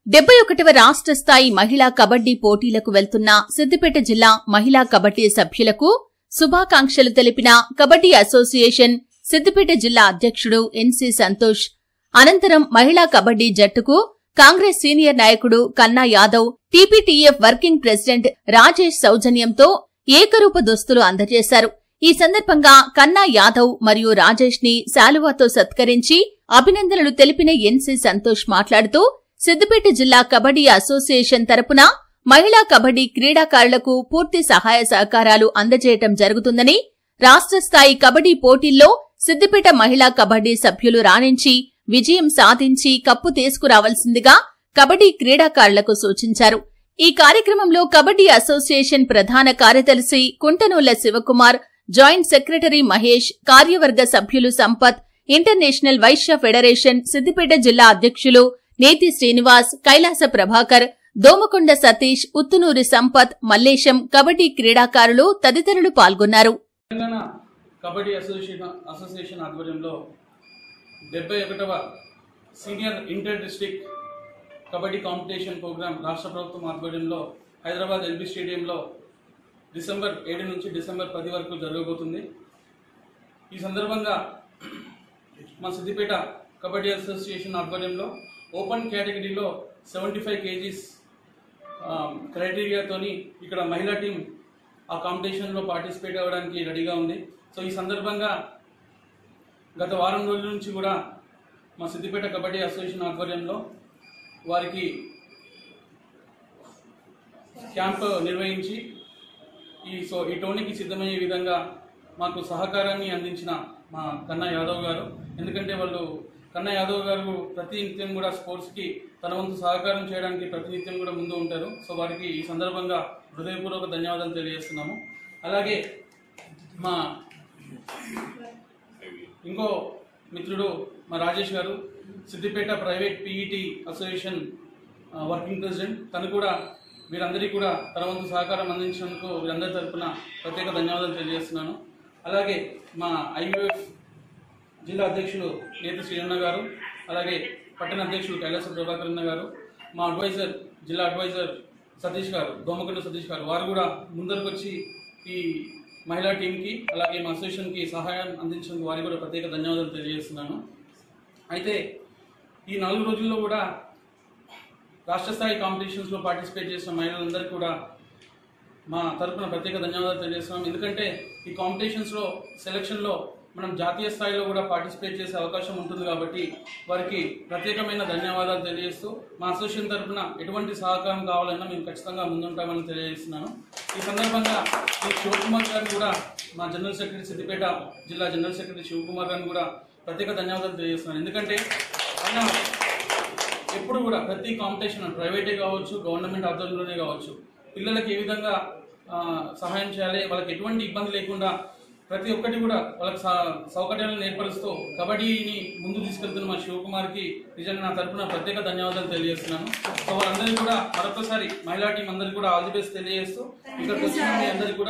71వ రాష్ట్ర స్థాయి మహిళా కబడ్డీ పోటీలకు వెళ్తున్న సిద్దిపేట జిల్లా మహిళా కబడ్డీ సభ్యులకు శుభాకాంక్షలు తెలిపిన కబడ్డీ అసోసియేషన్ సిద్దిపేట జిల్లా అధ్యక్షుడు ఎన్సీ సంతోష్. అనంతరం మహిళా కబడ్డీ జట్టుకు కాంగ్రెస్ సీనియర్ నాయకుడు కన్నా Yadav, TPTF working president Rajesh సౌజన్యంతో ఏకరూప దుస్తులు అందజేశారు. ఈ సందర్భంగా కన్నా యాదవ్ మరియు రాజేష్ ని శాలువాతో సత్కరించి అభినందనలు తెలిపిన ఎన్సీ సంతోష్ మాట్లాడుతూ, సిద్దిపేట జిల్లా కబడ్డీ అసోసియేషన్ తరపున మహిళా కబడ్డీ క్రీడాకారులకు పూర్తి సహాయ సహకారాలు అందజేయటం జరుగుతుందని, రాష్ట్ర స్థాయి కబడ్డీ పోటీల్లో సిద్దిపేట మహిళా కబడ్డీ సభ్యులు రాణించి విజయం సాధించి కప్పు తీసుకురావాల్సిందిగా కబడ్డీ క్రీడాకారులకు సూచించారు. ఈ కార్యక్రమంలో కబడ్డీ అసోసియేషన్ ప్రధాన కార్యదర్శి కుంటనూళ్ల శివకుమార్, జాయింట్ సెక్రటరీ మహేష్, కార్యవర్గ సభ్యులు సంపత్, ఇంటర్నేషనల్ వైశ్య ఫెడరేషన్ సిద్దిపేట జిల్లా అధ్యక్షులు నేతి శ్రీనివాస్, కైలాస ప్రభాకర్, దోమకొండ సతీష్, ఉత్తునూరి సంపత్, మల్లేశం, కబడ్డీ క్రీడాకారులు తదితరులు పాల్గొన్నారు. తెలంగాణ కబడ్డీ అసోసియేషన్ ఆధ్వర్యంలో 71వ senior inter district kabaddi competition programme రాష్ట్ర ప్రభుత్వం ఆధ్వర్యంలో హైదరాబాద్ ఎల్బీ స్టేడియంలో డిసెంబర్ 7 నుంచి డిసెంబర్ 10 వరకు జరగబోతుంది. ఈ సందర్భంగా మా సిద్దిపేట కబడ్డీ అసోసియేషన్ ఆధ్వర్యంలో ఓపెన్ కేటగిరీలో 75 kgs క్రైటీరియాతోని ఇక్కడ మహిళా టీం ఆ కాంపిటీషన్లో పార్టిసిపేట్ అవ్వడానికి రెడీగా ఉంది. సో ఈ సందర్భంగా గత వారం రోజుల నుంచి కూడా మా సిద్దిపేట కబడ్డీ అసోసియేషన్ ఆధ్వర్యంలో వారికి క్యాంప్ నిర్వహించి ఈ టోర్నీకి సిద్ధమయ్యే విధంగా మాకు సహకారాన్ని అందించిన మా కన్నా యాదవ్ గారు. ఎందుకంటే కన్నా యాదవ్ గారు ప్రతినిత్యం కూడా స్పోర్ట్స్కి తన వంతు సహకారం చేయడానికి ప్రతినిత్యం కూడా ముందు ఉంటారు. సో వారికి ఈ సందర్భంగా హృదయపూర్వక ధన్యవాదాలు తెలియజేస్తున్నాము. అలాగే మా ఇంకో మిత్రుడు మా రాజేష్ గారు, Siddipet private PET association working president, తను కూడా వీరందరికీ కూడా తన వంతు సహకారం అందించినందుకు వీరందరి తరఫున ప్రత్యేక ధన్యవాదాలు తెలియజేస్తున్నాను. అలాగే మా ఐయూఎఫ్ జిల్లా అధ్యక్షులు నేతి శ్రీరన్న గారు, అలాగే పట్టణ అధ్యక్షులు కైలాస ప్రభాకర్ అన్న గారు, మా జిల్లా అడ్వైజర్ సతీష్ గారు, దోమకొండ సతీష్ గారు, వారు కూడా ముందరకు వచ్చి ఈ మహిళా టీంకి అలాగే మా అసోసియేషన్కి సహాయం అందించినందుకు వారికి కూడా ప్రత్యేక ధన్యవాదాలు తెలియజేస్తున్నాను. అయితే ఈ 4 రోజుల్లో కూడా రాష్ట్ర స్థాయి కాంపిటీషన్స్లో పార్టిసిపేట్ చేసిన మహిళలందరికీ కూడా మా తరఫున ప్రత్యేక ధన్యవాదాలు తెలియజేస్తున్నాం. ఎందుకంటే ఈ కాంపిటీషన్స్లో సెలక్షన్లో మనం జాతీయ స్థాయిలో కూడా పార్టిసిపేట్ చేసే అవకాశం ఉంటుంది కాబట్టి వారికి ప్రత్యేకమైన ధన్యవాదాలు తెలియజేస్తూ మా అసోసియేషన్ తరఫున ఎటువంటి సహకారం కావాలన్నా మేము ఖచ్చితంగా ముందుంటామని తెలియజేస్తున్నాను. ఈ సందర్భంగా శివకుమార్ గారిని కూడా, మా జనరల్ సెక్రటరీ సిద్దిపేట జిల్లా జనరల్ సెక్రటరీ శివకుమార్ గారిని కూడా ప్రత్యేక ధన్యవాదాలు తెలియజేస్తున్నాను. ఎందుకంటే ఆయన ఎప్పుడు కూడా ప్రతి కాంపిటీషన్ ప్రైవేటే కావచ్చు, గవర్నమెంట్ ఆధ్వర్యంలోనే కావచ్చు, పిల్లలకి ఏ విధంగా సహాయం చేయాలి, వాళ్ళకి ఎటువంటి ఇబ్బంది లేకుండా ప్రతి ఒక్కటి కూడా వాళ్ళకి సౌకర్యాలను ఏర్పరుస్తూ కబడ్డీని ముందు తీసుకెళ్తున్న మా శివకుమార్కి నిజంగా నా తరఫున ప్రత్యేక ధన్యవాదాలు తెలియజేస్తున్నాను. సో వాళ్ళందరికీ కూడా మరొకసారి మహిళా టీం అందరికీ కూడా ఆల్ ది బెస్ట్ తెలియజేస్తూ ఇక్కడికి వచ్చిన మీ అందరికీ కూడా